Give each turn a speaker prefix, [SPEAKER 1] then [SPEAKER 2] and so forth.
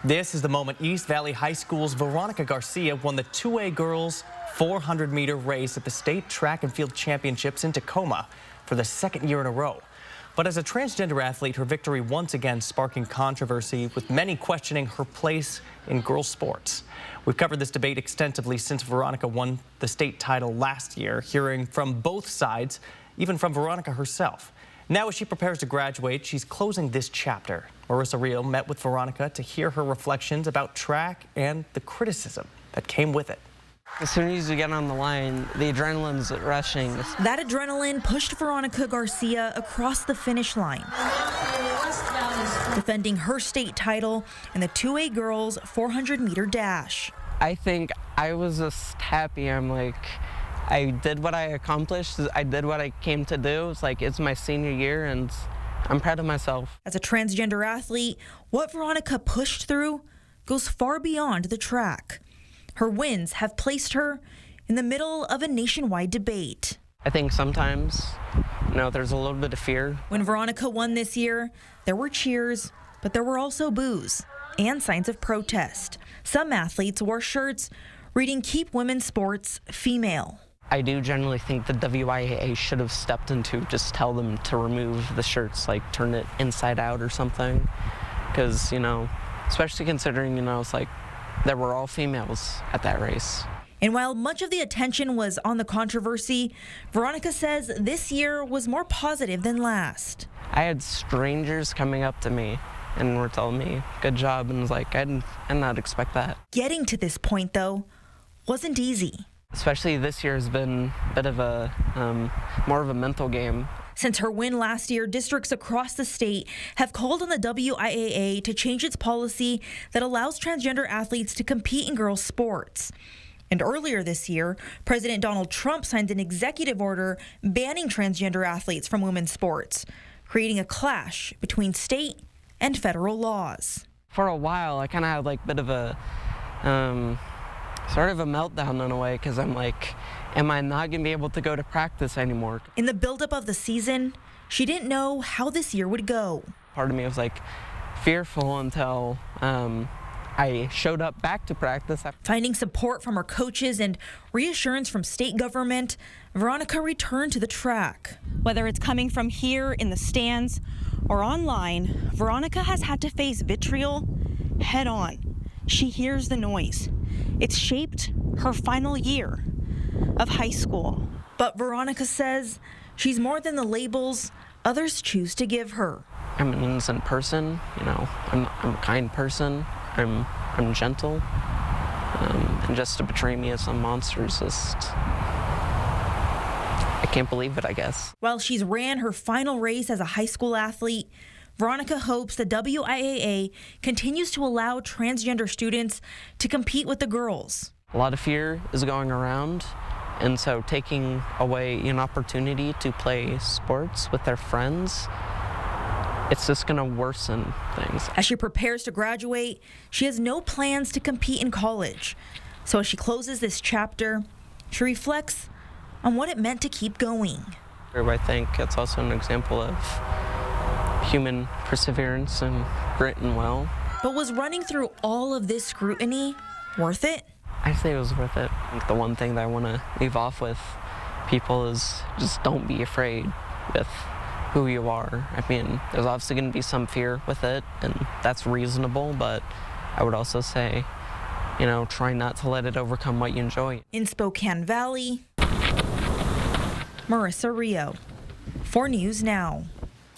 [SPEAKER 1] This is the moment East Valley High School's Veronica Garcia won the 2A girls 400-meter race at the State Track and Field Championships in Tacoma for the second year in a row. But as a transgender athlete, her victory once again sparking controversy, with many questioning her place in girls' sports. We've covered this debate extensively since Veronica won the state title last year, hearing from both sides, even from Veronica herself. Now, as she prepares to graduate, she's closing this chapter. Marissa Rio met with Veronica to hear her reflections about track and the criticism that came with it.
[SPEAKER 2] As soon as you get on the line, the adrenaline's rushing.
[SPEAKER 3] That adrenaline pushed Veronica Garcia across the finish line, defending her state title in the 2A girls 400-meter dash.
[SPEAKER 2] I think I was just happy. I did what I accomplished. I did what I came to do. It's my senior year, and I'm proud of myself.
[SPEAKER 3] As a transgender athlete, what Veronica pushed through goes far beyond the track. Her wins have placed her in the middle of a nationwide debate.
[SPEAKER 2] I think sometimes, there's a little bit of fear.
[SPEAKER 3] When Veronica won this year, there were cheers, but there were also boos and signs of protest. Some athletes wore shirts reading "Keep Women's Sports Female."
[SPEAKER 2] I do generally think the WIAA should have stepped in to just tell them to remove the shirts, turn it inside out or something. Because, especially considering, there were all females at that race.
[SPEAKER 3] And while much of the attention was on the controversy, Veronica says this year was more positive than last.
[SPEAKER 2] I had strangers coming up to me and were telling me, good job, and I did not expect that.
[SPEAKER 3] Getting to this point, though, wasn't easy.
[SPEAKER 2] Especially this year has been a bit of a, more of a mental game.
[SPEAKER 3] Since her win last year, districts across the state have called on the WIAA to change its policy that allows transgender athletes to compete in girls' sports. And earlier this year, President Donald Trump signed an executive order banning transgender athletes from women's sports, creating a clash between state and federal laws.
[SPEAKER 2] For a while, I kind of had a bit of a sort of a meltdown in a way, because I'm am I not going to be able to go to practice anymore?
[SPEAKER 3] In the buildup of the season, she didn't know how this year would go.
[SPEAKER 2] Part of me was fearful until I showed up back to practice.
[SPEAKER 3] Finding support from her coaches and reassurance from state government, Veronica returned to the track. Whether it's coming from here in the stands or online, Veronica has had to face vitriol head on. She hears the noise. It's shaped her final year of high school. But Veronica says she's more than the labels others choose to give her.
[SPEAKER 2] I'm an innocent person, I'm a kind person, I'm gentle, and just to betray me as some monster is just, I can't believe it, I guess.
[SPEAKER 3] While she's ran her final race as a high school athlete, Veronica hopes the WIAA continues to allow transgender students to compete with the girls.
[SPEAKER 2] A lot of fear is going around, and so taking away an opportunity to play sports with their friends, it's just going to worsen things.
[SPEAKER 3] As she prepares to graduate, she has no plans to compete in college. So as she closes this chapter, she reflects on what it meant to keep going.
[SPEAKER 2] I think it's also an example of human perseverance and grit and will.
[SPEAKER 3] But was running through all of this scrutiny worth it?
[SPEAKER 2] I say it was worth it. The one thing that I want to leave off with people is just don't be afraid with who you are. There's obviously going to be some fear with it, and that's reasonable, but I would also say, try not to let it overcome what you enjoy.
[SPEAKER 3] In Spokane Valley, Marissa Rio, 4 News Now.